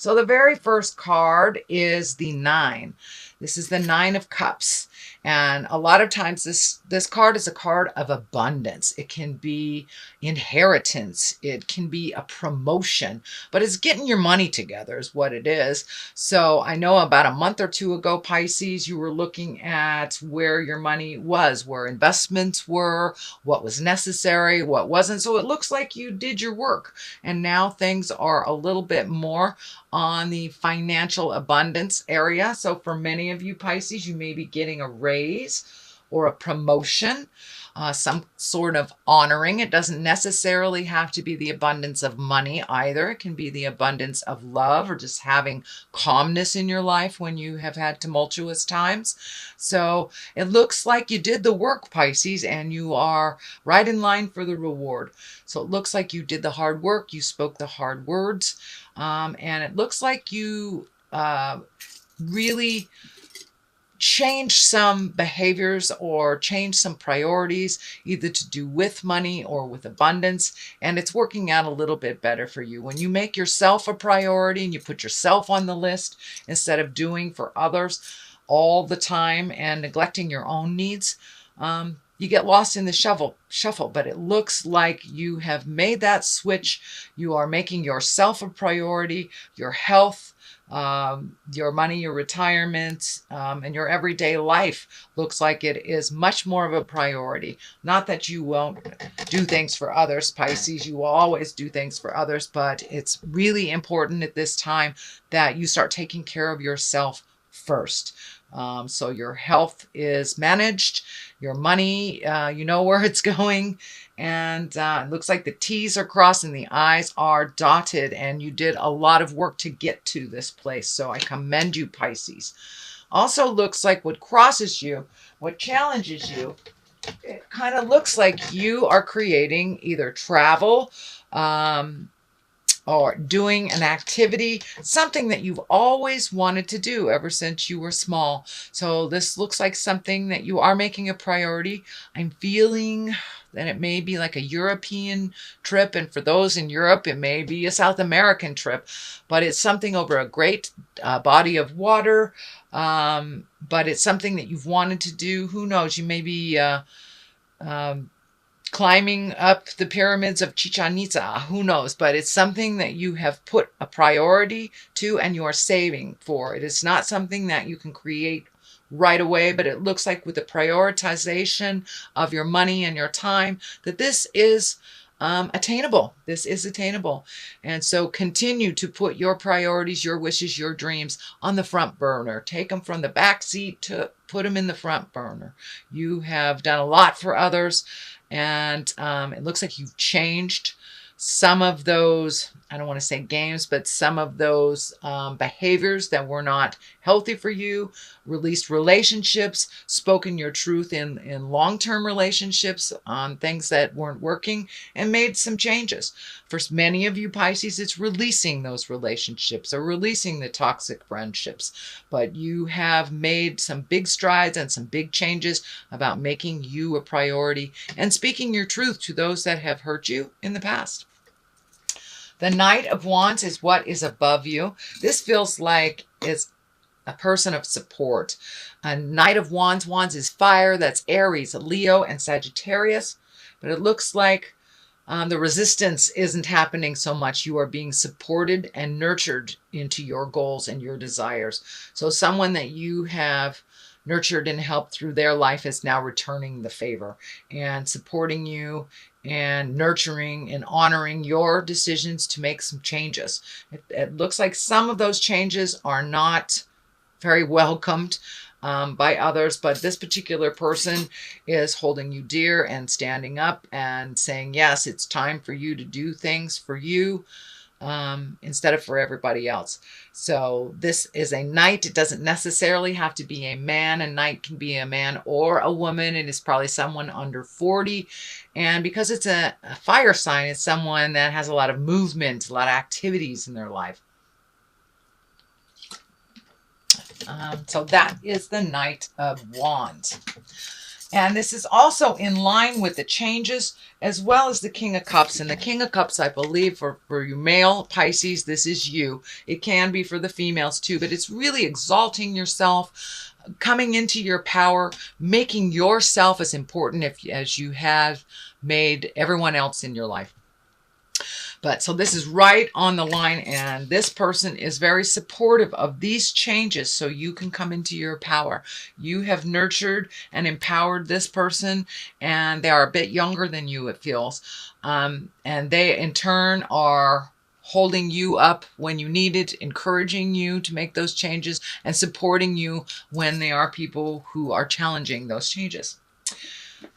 So the very first card is the 9. This is the 9 of Cups. And a lot of times this card is a card of abundance. It can be inheritance. It can be a promotion, but it's getting your money together is what it is. So I know about a month or two ago, Pisces, you were looking at where your money was, where investments were, what was necessary, what wasn't. So it looks like you did your work. And now things are a little bit more on the financial abundance area. So for many of you Pisces, you may be getting a raise or a promotion, some sort of honoring. It doesn't necessarily have to be the abundance of money either. It can be the abundance of love or just having calmness in your life when you have had tumultuous times. So it looks like you did the work, Pisces, and you are right in line for the reward. So it looks like you did the hard work. You spoke the hard words. And it looks like you really change some behaviors or change some priorities, either to do with money or with abundance. And it's working out a little bit better for you. When you make yourself a priority and you put yourself on the list instead of doing for others all the time and neglecting your own needs, you get lost in the shuffle, but it looks like you have made that switch. You are making yourself a priority, your health, your money, your retirement, and your everyday life looks like it is much more of a priority. Not that you won't do things for others, Pisces. You will always do things for others, but it's really important at this time that you start taking care of yourself first. So your health is managed, your money, you know where it's going, and it looks like the T's are crossed and the I's are dotted, and you did a lot of work to get to this place. So I commend you, Pisces. Also looks like what crosses you, what challenges you, it kind of looks like you are creating either travel, or doing an activity, something that you've always wanted to do ever since you were small. So this looks like something that you are making a priority. I'm feeling that it may be like a European trip, and for those in Europe, it may be a South American trip, but it's something over a great body of water, but it's something that you've wanted to do. Who knows? You may be climbing up the pyramids of Chichen Itza, who knows, but it's something that you have put a priority to and you are saving for. It is not something that you can create right away, but it looks like with the prioritization of your money and your time that this is attainable. This is attainable. And so continue to put your priorities, your wishes, your dreams on the front burner. Take them from the back seat to put them in the front burner. You have done a lot for others, and it looks like you've changed some of those, I don't want to say games, but some of those behaviors that were not healthy for you, released relationships, spoken your truth in long-term relationships on things that weren't working, and made some changes. For many of you Pisces, it's releasing those relationships or releasing the toxic friendships. But you have made some big strides and some big changes about making you a priority and speaking your truth to those that have hurt you in the past. The Knight of Wands is what is above you. This feels like it's a person of support. A Knight of Wands, Wands is fire. That's Aries, Leo, and Sagittarius. But it looks like the resistance isn't happening so much. You are being supported and nurtured into your goals and your desires. So someone that you have nurtured and helped through their life is now returning the favor and supporting you and nurturing and honoring your decisions to make some changes. It looks like some of those changes are not very welcomed by others, but this particular person is holding you dear and standing up and saying, yes, it's time for you to do things for you instead of for everybody else. So this is a knight. It doesn't necessarily have to be a man. A knight can be a man or a woman. It is probably someone under 40. And because it's a fire sign, it's someone that has a lot of movement, a lot of activities in their life. So that is the Knight of Wands. And this is also in line with the changes as well as the King of Cups. And the King of Cups, I believe, for you male Pisces, this is you. It can be for the females too, but it's really exalting yourself, coming into your power, making yourself as important as you have made everyone else in your life. But so this is right on the line, and this person is very supportive of these changes so you can come into your power. You have nurtured and empowered this person, and they are a bit younger than you, it feels. And they, in turn, are holding you up when you need it, encouraging you to make those changes, and supporting you when they are people who are challenging those changes.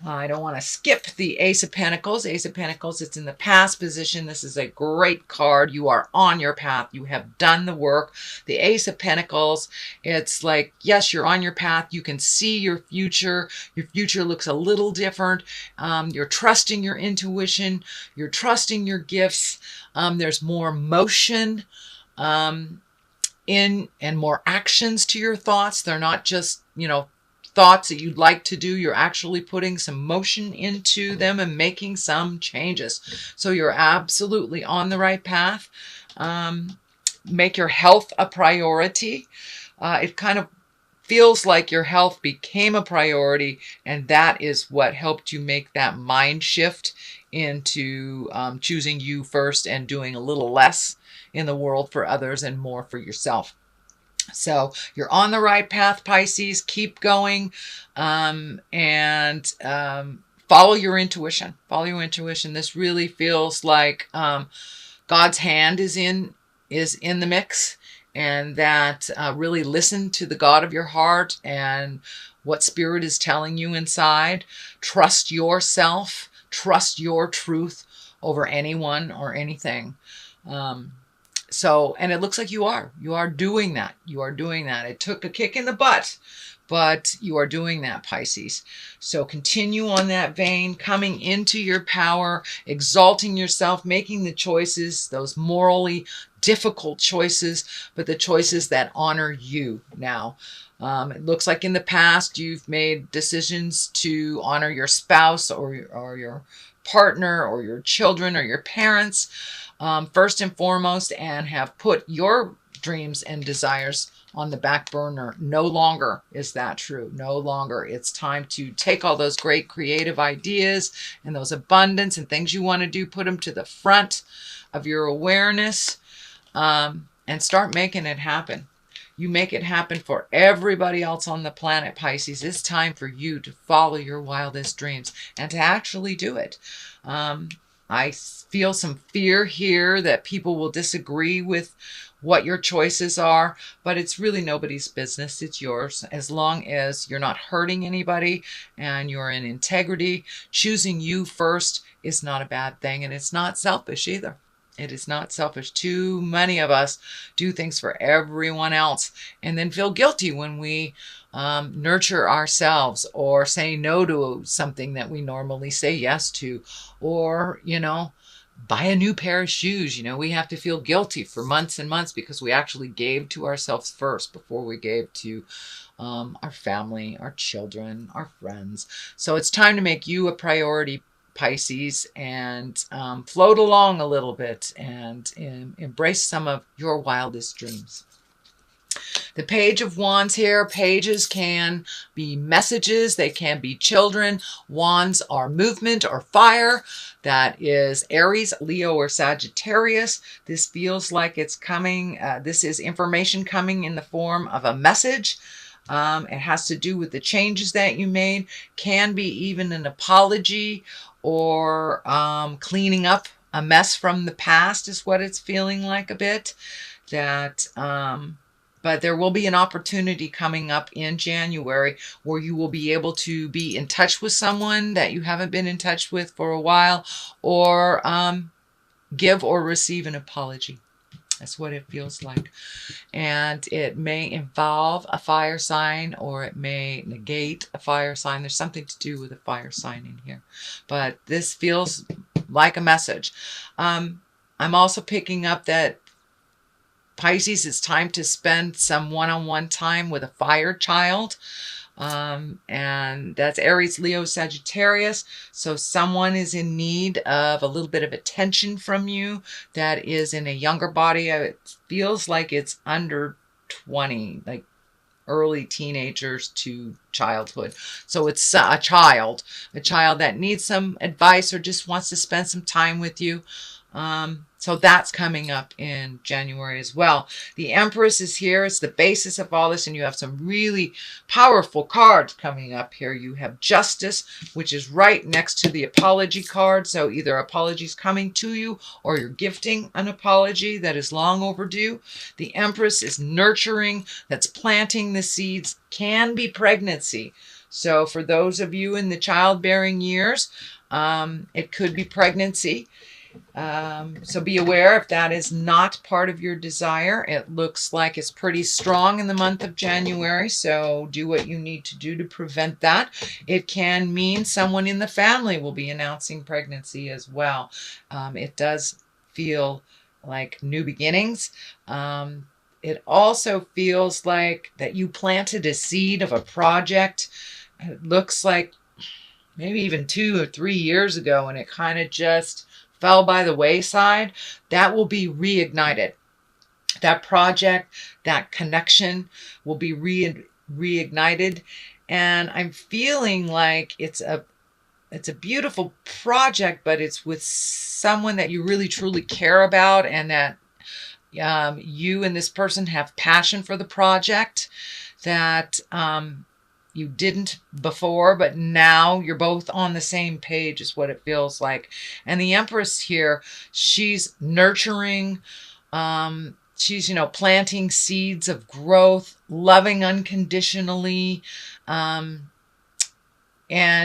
I don't want to skip the Ace of Pentacles. Ace of Pentacles, it's in the past position. This is a great card. You are on your path. You have done the work. The Ace of Pentacles, it's like, yes, you're on your path. You can see your future. Your future looks a little different. You're trusting your intuition. You're trusting your gifts. There's more motion in and more actions to your thoughts. They're not just, thoughts that you'd like to do. You're actually putting some motion into them and making some changes. So you're absolutely on the right path. Make your health a priority. It kind of feels like your health became a priority, and that is what helped you make that mind shift into choosing you first and doing a little less in the world for others and more for yourself. So you're on the right path, Pisces. Keep going, and follow your intuition. Follow your intuition. This really feels like God's hand is in the mix, and that really listen to the God of your heart and what Spirit is telling you inside. Trust yourself. Trust your truth over anyone or anything. And it looks like you are doing that. You are doing that. It took a kick in the butt, but you are doing that, Pisces. So continue on that vein, coming into your power, exalting yourself, making the choices, those morally difficult choices, but the choices that honor you now. It looks like in the past you've made decisions to honor your spouse or your partner or your children or your parents. First and foremost, and have put your dreams and desires on the back burner. No longer is that true. No longer. It's time to take all those great creative ideas and those abundance and things you want to do, put them to the front of your awareness, and start making it happen. You make it happen for everybody else on the planet, Pisces. It's time for you to follow your wildest dreams and to actually do it. I feel some fear here that people will disagree with what your choices are, but it's really nobody's business. It's yours. As long as you're not hurting anybody and you're in integrity, choosing you first is not a bad thing, and it's not selfish either. It is not selfish. Too many of us do things for everyone else and then feel guilty when we nurture ourselves or say no to something that we normally say yes to, or, buy a new pair of shoes. We have to feel guilty for months and months because we actually gave to ourselves first before we gave to our family, our children, our friends. So it's time to make you a priority, Pisces, and float along a little bit and embrace some of your wildest dreams. The Page of Wands here. Pages can be messages. They can be children. Wands are movement or fire. That is Aries, Leo, or Sagittarius. This feels like it's coming. This is information coming in the form of a message. It has to do with the changes that you made. Can be even an apology or cleaning up a mess from the past is what it's feeling like a bit. But there will be an opportunity coming up in January where you will be able to be in touch with someone that you haven't been in touch with for a while, or give or receive an apology. That's what it feels like. And it may involve a fire sign, or it may negate a fire sign. There's something to do with a fire sign in here. But this feels like a message. I'm also picking up that Pisces, it's time to spend some one-on-one time with a fire child. And that's Aries, Leo, Sagittarius. So someone is in need of a little bit of attention from you that is in a younger body. It feels like it's under 20, like early teenagers to childhood. So it's a child that needs some advice or just wants to spend some time with you. So that's coming up in January as well. The Empress is here. It's the basis of all this, and you have some really powerful cards coming up here. You have Justice, which is right next to the apology card. So either apologies coming to you or you're gifting an apology that is long overdue. The Empress is nurturing, that's planting the seeds, can be pregnancy. So for those of you in the childbearing years, it could be pregnancy. So be aware if that is not part of your desire. It looks like it's pretty strong in the month of January, so do what you need to do to prevent that. It can mean someone in the family will be announcing pregnancy as well. It does feel like new beginnings. It also feels like that you planted a seed of a project. It looks like maybe even 2 or 3 years ago, and it kind of just fell by the wayside. That will be reignited. That project, that connection will be reignited. And I'm feeling like it's a beautiful project, but it's with someone that you really truly care about, and that you and this person have passion for the project that you didn't before, but now you're both on the same page is what it feels like. And the Empress here, she's nurturing, she's, planting seeds of growth, loving unconditionally, and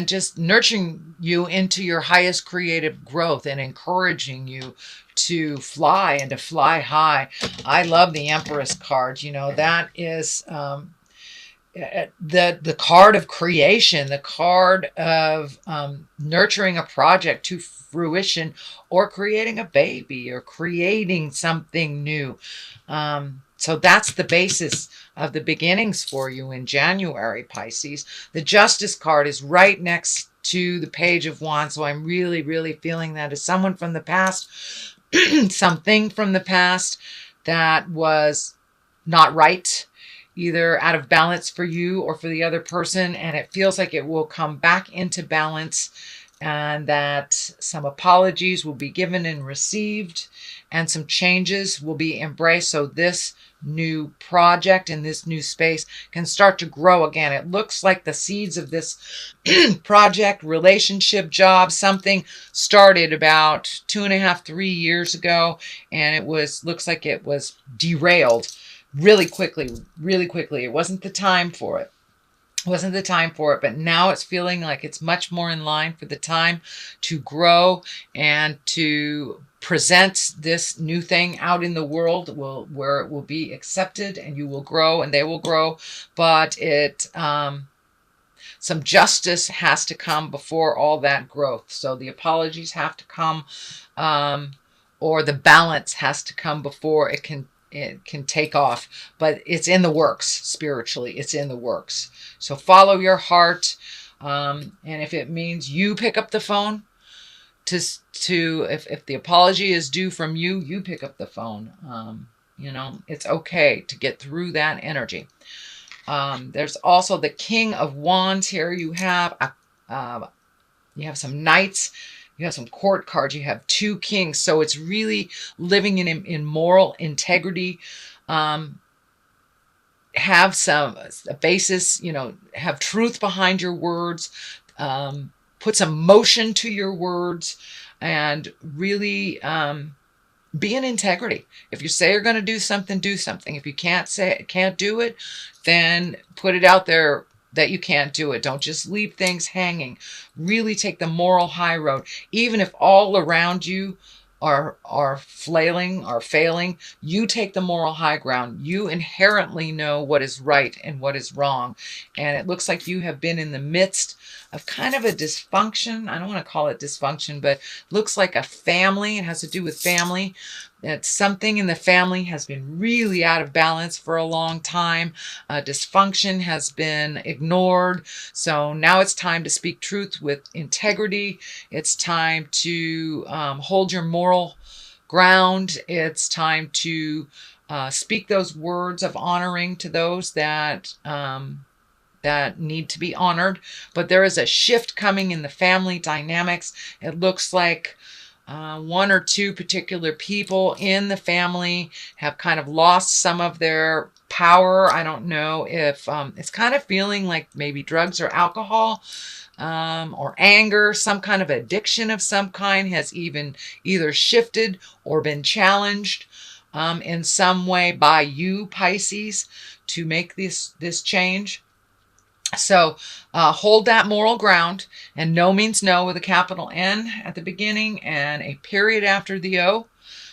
just nurturing you into your highest creative growth and encouraging you to fly and to fly high. I love the Empress card. That is the card of creation, the card of nurturing a project to fruition, or creating a baby, or creating something new. So that's the basis of the beginnings for you in January, Pisces. The Justice card is right next to the Page of Wands. So I'm really, really feeling that as someone from the past, something from the past that was not right, either out of balance for you or for the other person, and it feels like it will come back into balance, and that some apologies will be given and received, and some changes will be embraced, so this new project in this new space can start to grow again. It looks like the seeds of this project, relationship, job, something started about 2.5, 3 years ago, and looks like it was derailed really quickly. It wasn't the time for it. But now it's feeling like it's much more in line for the time to grow and to present this new thing out in the world, where it will be accepted, and you will grow and they will grow. But some justice has to come before all that growth. So the apologies have to come, or the balance has to come before it can take off. But it's in the works. Spiritually, it's in the works. So follow your heart, and if it means you pick up the phone if the apology is due from you, you pick up the phone. It's okay to get through that energy. There's also the King of Wands here. You have some knights. You have some court cards. You have 2 kings. So it's really living in moral integrity. Have a basis, have truth behind your words. Put some motion to your words, and really be in integrity. If you say you're going to do something, do something. If you can't do it, then put it out there that you can't do it. Don't just leave things hanging. Really take the moral high road. Even if all around you are failing, you take the moral high ground. You inherently know what is right and what is wrong. And it looks like you have been in the midst of kind of a dysfunction. I don't want to call it dysfunction, but looks like a family. It has to do with family. that something in the family has been really out of balance for a long time. Dysfunction has been ignored. So now it's time to speak truth with integrity. It's time to hold your moral ground. It's time to speak those words of honoring to those that need to be honored. But there is a shift coming in the family dynamics. It looks like one or two particular people in the family have kind of lost some of their power. I don't know if it's kind of feeling like maybe drugs or alcohol, or anger, some kind of addiction of some kind has even either shifted or been challenged in some way by you, Pisces, to make this change. So hold that moral ground, and no means no with a capital N at the beginning and a period after the O.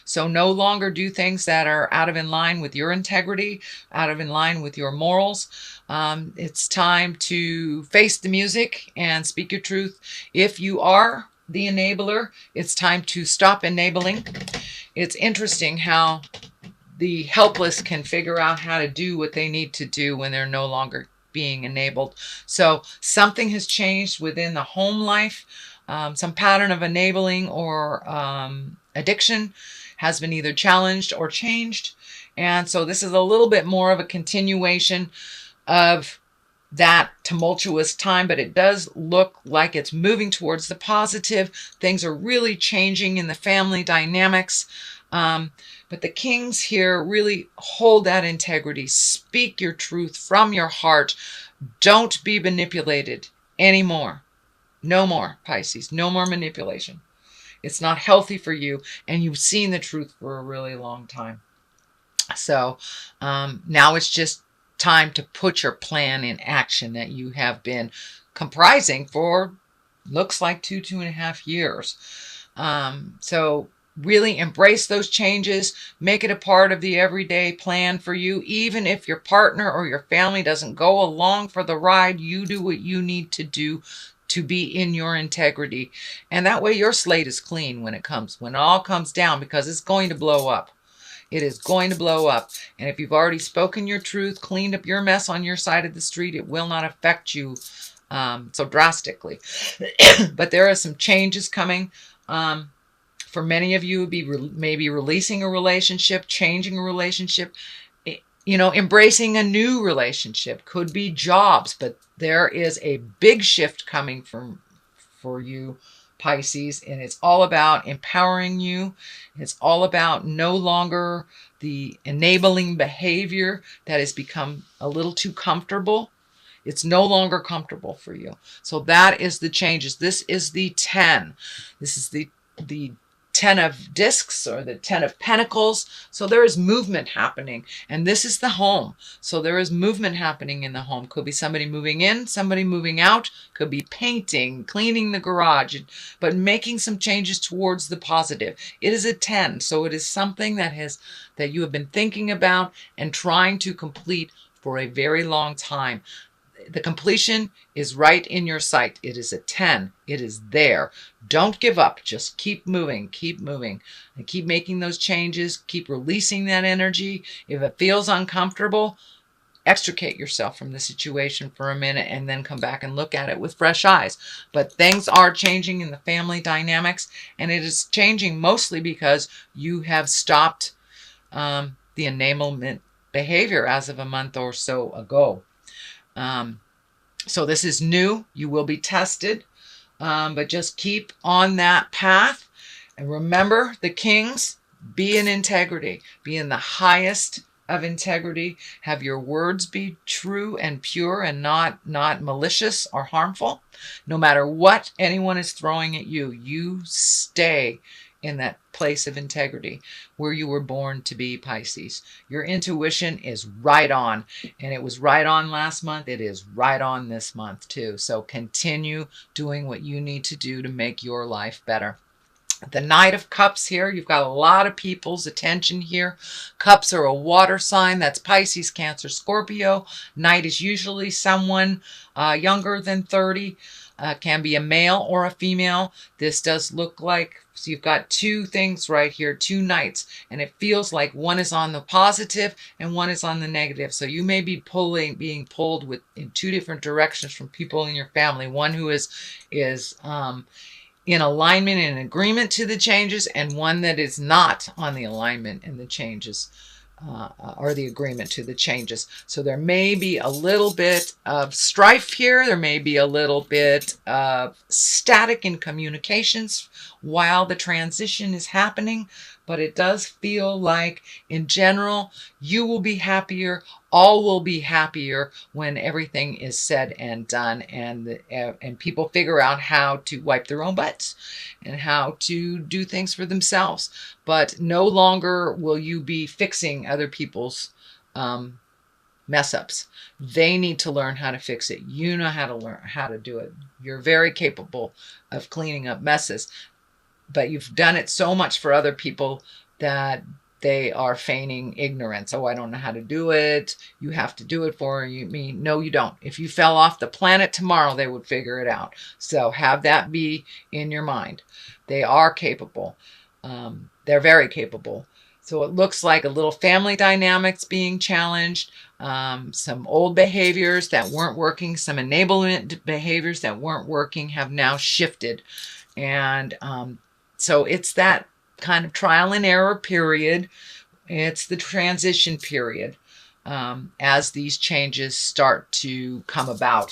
So no longer do things that are out of in line with your integrity, out of in line with your morals. It's time to face the music and speak your truth. If you are the enabler, it's time to stop enabling. It's interesting how the helpless can figure out how to do what they need to do when they're no longer being enabled. So something has changed within the home life. Some pattern of enabling or addiction has been either challenged or changed. And so this is a little bit more of a continuation of that tumultuous time, but it does look like it's moving towards the positive. Things are really changing in the family dynamics. But the kings here really hold that integrity. Speak your truth from your heart. Don't be manipulated anymore. No more, Pisces. No more manipulation. It's not healthy for you, and you've seen the truth for a really long time. So now it's just time to put your plan in action that you have been comprising for, looks like 2.5 years. So really embrace those changes. Make it a part of the everyday plan for you. Even if your partner or your family doesn't go along for the ride, you do what you need to do to be in your integrity. And that way your slate is clean when it all comes down, because it's going to blow up. It is going to blow up. And if you've already spoken your truth, cleaned up your mess on your side of the street, it will not affect you so drastically. But there are some changes coming. For many of you, it would be maybe releasing a relationship, changing a relationship, embracing a new relationship. Could be jobs, but there is a big shift coming for you, Pisces, and it's all about empowering you. It's all about no longer the enabling behavior that has become a little too comfortable. It's no longer comfortable for you. So that is the changes. This is the 10. This is the 10 of discs, or the 10 of pentacles. So there is movement happening, and this is the home. So there is movement happening in the home. Could be somebody moving in, somebody moving out, could be painting, cleaning the garage, but making some changes towards the positive. It is a 10. So it is something that you have been thinking about and trying to complete for a very long time. The completion is right in your sight. It is a 10. It is there. Don't give up. Just keep moving, and keep making those changes. Keep releasing that energy. If it feels uncomfortable, extricate yourself from the situation for a minute and then come back and look at it with fresh eyes. But things are changing in the family dynamics, and it is changing mostly because you have stopped the enablement behavior as of a month or so ago. So this is new. You will be tested, but just keep on that path. And remember, the kings, be in integrity. Be in the highest of integrity. Have your words be true and pure and not malicious or harmful. No matter what anyone is throwing at you, you stay in that place of integrity where you were born to be, Pisces. Your intuition is right on, and it was right on last month. It is right on this month too. So continue doing what you need to do to make your life better. The Knight of Cups here, you've got a lot of people's attention here. Cups are a water sign. That's Pisces, Cancer, Scorpio. Knight is usually someone younger than 30. Can be a male or a female. This does look like, so you've got two things right here, two knights, and it feels like one is on the positive and one is on the negative. So you may be being pulled in two different directions from people in your family. One who is in alignment and agreement to the changes, and one that is not on the alignment and the changes or the agreement to the changes. So there may be a little bit of strife here. There may be a little bit of static in communications while the transition is happening, but it does feel like in general you will be happier, all will be happier when everything is said and done, and people figure out how to wipe their own butts and how to do things for themselves. But no longer will you be fixing other people's mess ups. They need to learn how to fix it. You know how to learn how to do it. You're very capable of cleaning up messes, but you've done it so much for other people that they are feigning ignorance. Oh, I don't know how to do it. You have to do it for me. No, you don't. If you fell off the planet tomorrow, they would figure it out. So have that be in your mind. They are capable. They're very capable. So it looks like a little family dynamics being challenged, some old behaviors that weren't working, some enablement behaviors that weren't working have now shifted. And so it's that kind of trial and error period. It's the transition period as these changes start to come about